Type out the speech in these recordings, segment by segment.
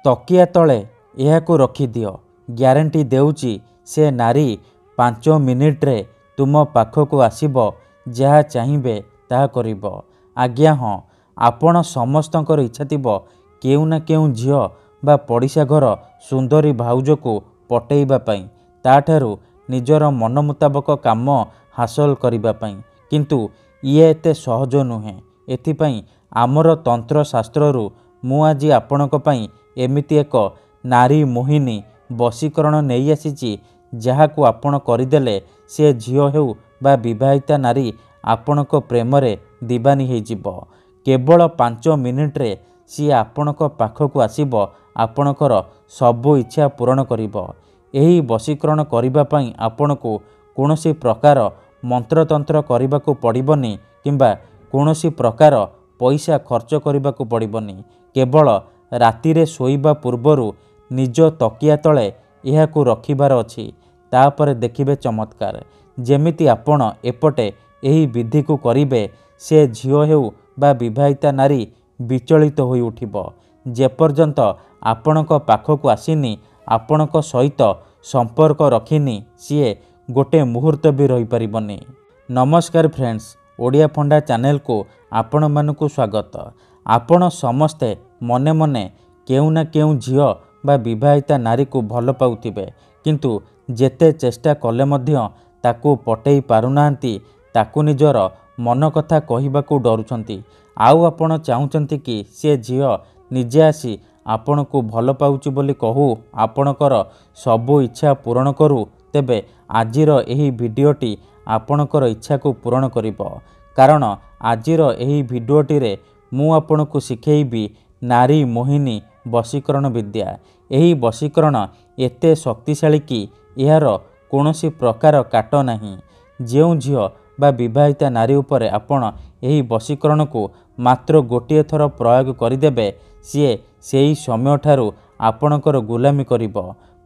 तकिया तले यह रखिदियो ग्यारंटी देउची से नारी 5 मिनिट्रे तुम पाखक आसीब जहाँ चाहिए ताहा करिब। आज्ञा हाँ आपण समस्तंकर इच्छा थिबो केउ ना केउ झियो बा पड़िशा घर सुंदरी भाउज को पटेइबा पई ताठारु निजर मन मुताबक काम हासिल करिबा पई, किंतु ये एते सहज नुहे। एथिपई आमर तंत्र शास्त्ररु मु आजि आपणक पई एमिति एक नारी मोहिनी वशीकरण नहीं आसीची जहाकू आपण करदेले से झियो हेउ बा विवाहिता नारी आपणक प्रेमरे दीवानी होइजिबो। केवल 5 मिनिट्रे सी आपणक पाखक आसीब आपणकर सबु इच्छा पूरण करिबो। एही वशीकरण करिबा पई आपणको कोनोसी प्रकार मंत्रतंत्र करिबाकू पड़िबनी किंबा कोनोसी प्रकार पैसा खर्च करिबाकू पड़िबनी। केवल रातिरे सोइबा पूर्वरु निज तकिया तले एहाकू रखिबार अछि। तापर देखिबे चमत्कार। जेमिति आपण एपटे एही विधि को करिबे से झियो हेउ बा विवाहिता नारी विचलित होई उठिबो। जेपर्यंत आपणक पाखक आसीनी आपणक सहित संपर्क रखिनी सीए गोटे मुहूर्त भी रही परिबनी। नमस्कार फ्रेंड्स, ओडिया फंडा चैनल को आपण मानकु स्वागत। आपण समस्ते मने मने केउ ना केउ झियो बा विवाहिता नारी को भल पाउथिबे, किंतु जेते चेष्टा कले मध्य ताकू पटेई पारुनांती, ताकू निजर मन कथा कहिबाकू डरुछंती। आउ आपण चाहुचंती कि से झियो निजे आसी आपण को भल पाउची बोली कहू आपणकर सबु इच्छा पूरण करू। तेबे आजिर एही भिडियोटी आपणकर इच्छा को पूरण करिबो, कारण आजिर एही भिडियोटी रे मु आपणको शिखेइबी नारी मोहिनी वशीकरण विद्या। एही वशीकरण एते शक्तिशाली कि यार कोनोसी प्रकार काट नाही। जेउ झियो बा विवाहिता नारी उपरे आपण एही वशीकरण को मात्र गोटिए थर प्रयोग करिदेबे सीए सेही समय ठारू आपणकर गुलामी करिबो।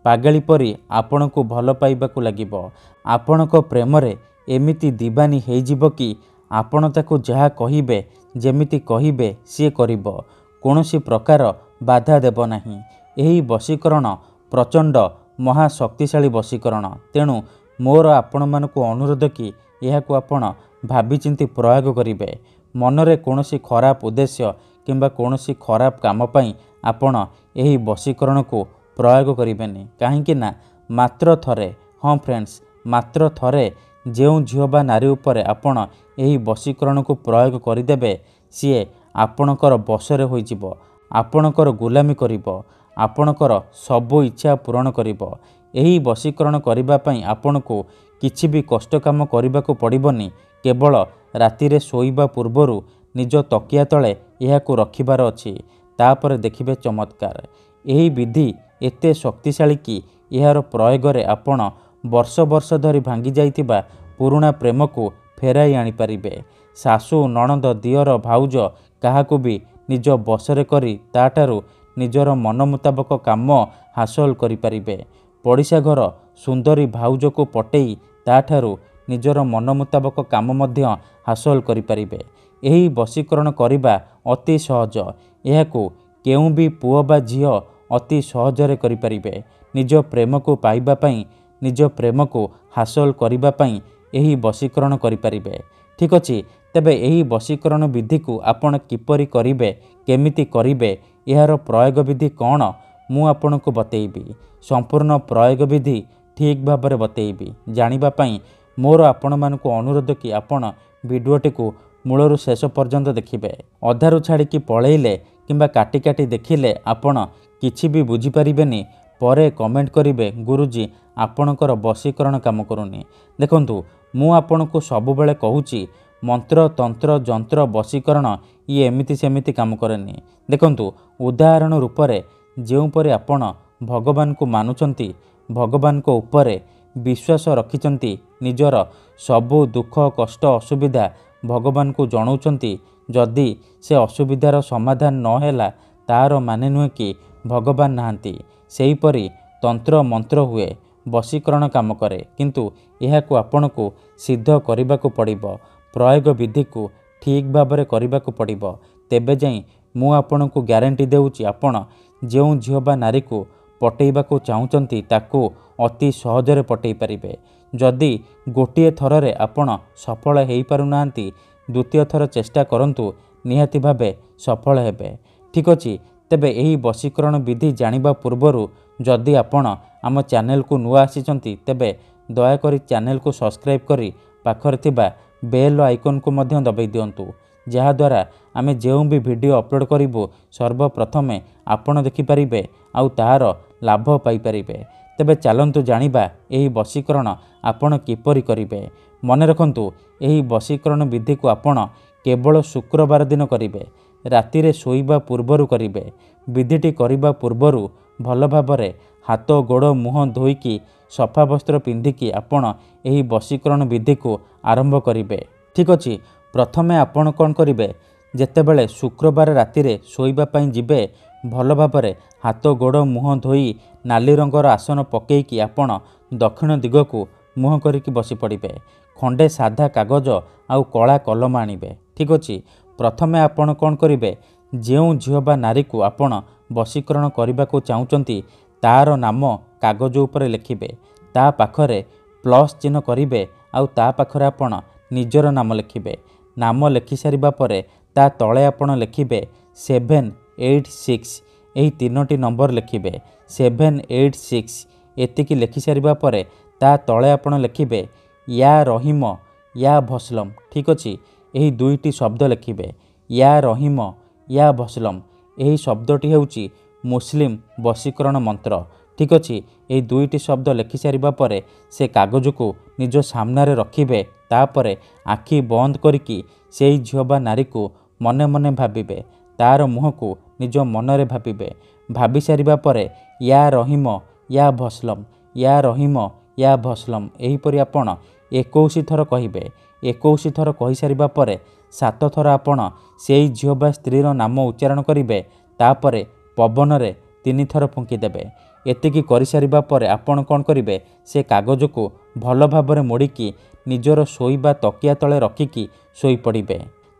पागली परी आपणको भल पाइबाकू लागिबो। आपणको प्रेमरे एमिति दीवानी हेइजिबो कि आपण ताकू जहा कहिबे जेमिति कहिबे सीए करिबो। कोनोसी प्रकार बाधा देबो नाही। एही वशीकरण प्रचंड महाशक्तिशाली वशीकरण। तेणु मोर आपण मानकू अनुरोध कि एहाकू आपण भाबी चिंती प्रयोग करिबे। मनरे कोनोसी खराब उद्देश्य किंबा कोनोसी खराब काम पई आपण एही वशीकरण को प्रयोग करिबेनी। काहेकि ना मात्र थरे, हाँ फ्रेंड्स, मात्र थरे जेउ झियो बा नारी उपरे आपण एही वशीकरण को प्रयोग करिदेबे सीए आपणकर बसरे होइजिबो, आपणकर गुलामी करिबो, आपणकर सबु इच्छा पूरण करिबो। एही वशीकरण करिबा पई आपणको किछि भी कष्ट काम करिबाकू पड़िबनी। केवल रातिरे सोइबा पूर्वरु निज तकिया तले एहाकू रखिबार अछि। तापर देखिबे चमत्कार। एही विधि एते शक्तिशाली कि एहार प्रयोगरे आपण वर्ष वर्ष धरी भांगी जाइतिबा पुराणा प्रेम को फेराई आनी पारिबे। सासु नणंद दियर भाउज काहाकू भी निज बसरे करी ताठारु निजर मन मुताबक काम हासिल करि पारिबे। पड़िशा घर सुंदरी भाउज को पटेई ताठारु निजर मन मुताबक काम मध्य हासिल करि पारिबे। एही वशीकरण करिबा अति सहज। एहाकू केउ भी पुओ बा झियो अति सहजरे करि पारिबे। निज प्रेम को पाइबा पई, निज प्रेम को हासिल करिबा पई एही वशीकरण करि पारिबे। ठीक अछि, तेबे एही वशीकरण विधि को आपण किपरि करिबे, केमिति करिबे, एहार प्रयोग विधि कौन मु आपनको बतेइबी। संपूर्ण प्रयोग विधि ठीक भाबरे बतेइबी। जानिबा पई मोर आपण मानकु अनुरोध कि आपण भिडियोटी को मूलरू शेष पर्यंत देखिबे। अधारू छाड़ी कि पळेइले किंबा काटी काटी देखिले आपण किछि भी बुझी परिबेनी। परे कमेंट करिवे गुरुजी आपणकर वशीकरण काम करूनी। देखंतु मु आपणको सबु बेले कहूची मंत्र तंत्र जंत्र वशीकरण ये एमिति सेमिति काम करेनी। देखंतु उदाहरण रूपरे जेउपरे आपण भगवान को मानुचंती, भगवान को उपरे विश्वास रखिचंती, निजर सबु दुख कष्ट असुविधा भगवान को जणाउचंती, जदि से असुविधार समाधान न होला तार माने नुहे कि भगवान नाहांती। सेहीपरि तंत्र मंत्र हुए, वशीकरण काम करे, किंतु एहाकू आपणको सिद्ध करिबाकू पड़िबो। प्रयोग विधि को ठीक भाबरे करिबाकू पड़िबो। तेबे जाई मु आपणको ग्यारंटी देउची आपण ଯେଉଁ ଝିଅ ବା ନାରୀକୁ ପଟେଇବାକୁ ଚାହୁଁଛନ୍ତି ତାକୁ ଅତି ସହଜରେ ପଟେଇ ପାରିବେ। ଯଦି ଗୋଟିଏ ଥରରେ ଆପଣ ସଫଳ ହୋଇପାରୁନାହାନ୍ତି, ଦ୍ୱିତୀୟ ଥର ଚେଷ୍ଟା କରନ୍ତୁ, ନିହାତି ଭାବେ ସଫଳ ହେବେ। ଠିକ୍ ଅଛି। ତେବେ ଏହି ବଶୀକରଣ ବିଧି ଜାଣିବା ପୂର୍ବରୁ ଯଦି ଆପଣ ଆମ ଚ୍ୟାନେଲକୁ ନୂଆ ଆସିଛନ୍ତି, ତେବେ ଦୟାକରି ଚ୍ୟାନେଲକୁ ସବସ୍କ୍ରାଇବ୍ କରି ପାଖରେ ଥିବା ବେଲ୍ ଆଇକନ୍କୁ ମଧ୍ୟ ଦବାଇ ଦିଅନ୍ତୁ, ଯାହାଦ୍ୱାରା ଆମେ ଯେଉଁ ବି ଭିଡ଼ିଓ ଅପଲୋଡ଼ କରିବୁ ସର୍ବପ୍ରଥମେ ଆପଣ ଦେଖିପାରିବେ ଆଉ ତାହାର ଲାଭ ପାଇପାରିବେ। ତେବେ ଚାଲନ୍ତୁ ଜାଣିବା ଏହି ବଶୀକରଣ ଆପଣ କିପରି କରିବେ। ମନେ ରଖନ୍ତୁ, ଏହି ବଶୀକରଣ ବିଧିକୁ ଆପଣ କେବଳ ଶୁକ୍ରବାର ଦିନ କରିବେ। ରାତିରେ ଶୋଇବା ପୂର୍ବରୁ କରିବେ। ବିଧିଟି କରିବା ପୂର୍ବରୁ ଭଲ ଭାବରେ ହାତ ଗୋଡ଼ ମୁହଁ ଧୋଇକି ସଫା ବସ୍ତ୍ର ପିନ୍ଧିକି ଆପଣ ଏହି ବଶୀକରଣ ବିଧିକୁ ଆରମ୍ଭ କରିବେ। ଠିକ୍ ଅଛି। ପ୍ରଥମେ ଆପଣ କ'ଣ କରିବେ, ଯେତେବେଳେ ଶୁକ୍ରବାର ରାତିରେ ଶୋଇବା ପାଇଁ ଯିବେ, ଭଲ ଭାବରେ ହାତ ଗୋଡ଼ ମୁହଁ ଧୋଇ ନାଲି ରଙ୍ଗର ଆସନ ପକାଇକି ଆପଣ ଦକ୍ଷିଣ ଦିଗକୁ ମୁହଁ କରିକି ବସି ପଡ଼ିବେ। ଖଣ୍ଡେ ସାଧା କାଗଜ ଆଉ କଳା କଲମ ଆଣିବେ। ଠିକ୍ ଅଛି। ପ୍ରଥମେ ଆପଣ କ'ଣ କରିବେ, ଯେଉଁ ଝିଅ ବା ନାରୀକୁ ଆପଣ ବଶୀକରଣ କରିବାକୁ ଚାହୁଁଛନ୍ତି ତାର ନାମ କାଗଜ ଉପରେ ଲେଖିବେ। ତା ପାଖରେ ପ୍ଲସ୍ ଚିହ୍ନ କରିବେ ଆଉ ତା ପାଖରେ ଆପଣ ନିଜର ନାମ ଲେଖିବେ। ନାମ ଲେଖିସାରିବା ପରେ ତା ତଳେ ଆପଣ ଲେଖିବେ 786। ଏହି 3ଟି ନମ୍ବର ଲେଖିବେ 786। ଏତିକି ଲେଖିସାରିବା ପରେ ତା ତଳେ ଆପଣ ଲେଖିବେ ୟା ରହିମ ୟା ଭସଲମ। ଠିକ୍ ଅଛି। ଏହି 2ଟି ଶବ୍ଦ ଲେଖିବେ, ୟା ରହିମ ୟା ଭସଲମ। ଏହି ଶବ୍ଦଟି ହେଉଛି ମୁସଲିମ ବଶୀକରଣ ମନ୍ତ୍ର। ଠିକ୍ ଅଛି। ଏହି 2ଟି ଶବ୍ଦ ଲେଖିସାରିବା ପରେ ସେ କାଗଜକୁ ନିଜ ସାମ୍ନାରେ ରଖିବେ। ତାପରେ ଆଖି ବନ୍ଦ କରିକି ସେଇ ଝିଅ ବା ନାରୀକୁ ମନେ ମନେ ଭାବିବେ। ତାର ମୁହଁକୁ ନିଜ ମନରେ ଭାବିବେ। ଭାବି ସାରିବା ପରେ ୟା ରହିମ ୟା ଭସଲମ, ୟା ରହିମ ୟା ଭସଲମ ଏହିପରି ଆପଣ 21 ଥର କହିବେ। 21 ଥର କହିସାରିବା ପରେ 7 ଥର ଆପଣ ସେଇ ଝିଅ ବା ସ୍ତ୍ରୀର ନାମ ଉଚ୍ଚାରଣ କରିବେ। ତାପରେ ପବନରେ 3 ଥର ଫୁଙ୍କିଦେବେ। ଏତିକି କରିସାରିବା ପରେ ଆପଣ କ'ଣ କରିବେ, ସେ କାଗଜକୁ ଭଲ ଭାବରେ ମୋଡ଼ିକି ନିଜର ଶୋଇବା ତକିଆ ତଳେ ରଖିକି ଶୋଇପଡ଼ିବେ।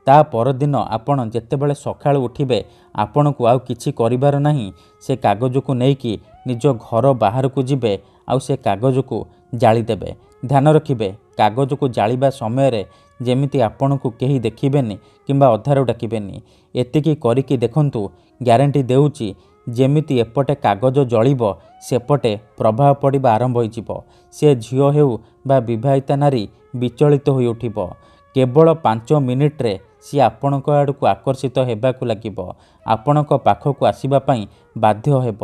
ତା ପରଦିନ ଆପଣ ଯେତେବେଳେ ସକାଳୁ ଉଠିବେ, ଆପଣଙ୍କୁ ଆଉ କିଛି କରିବାର ନାହିଁ। ସେ କାଗଜକୁ ନେଇକି ନିଜ ଘର ବାହାରକୁ ଯିବେ ଆଉ ସେ କାଗଜକୁ ଜାଳିଦେବେ। ଧ୍ୟାନ ରଖିବେ, କାଗଜକୁ ଜାଳିବା ସମୟରେ ଯେମିତି ଆପଣଙ୍କୁ କେହି ଦେଖିବେନି କିମ୍ବା ଅଧାରୁ ଡାକିବେନି। ଏତିକି କରିକି ଦେଖନ୍ତୁ, ଗ୍ୟାରେଣ୍ଟି ଦେଉଛି ଯେମିତି ଏପଟେ କାଗଜ ଜଳିବ ସେପଟେ ପ୍ରଭାବ ପଡ଼ିବା ଆରମ୍ଭ ହୋଇଯିବ। ସେ ଝିଅ ହେଉ ବା ବିବାହିତା ନାରୀ ବିଚଳିତ ହୋଇ ଉଠିବ। କେବଳ 5 ମିନିଟ୍ରେ ସିଏ ଆପଣଙ୍କ ଆଡ଼କୁ ଆକର୍ଷିତ ହେବାକୁ ଲାଗିବ, ଆପଣଙ୍କ ପାଖକୁ ଆସିବା ପାଇଁ ବାଧ୍ୟ ହେବ।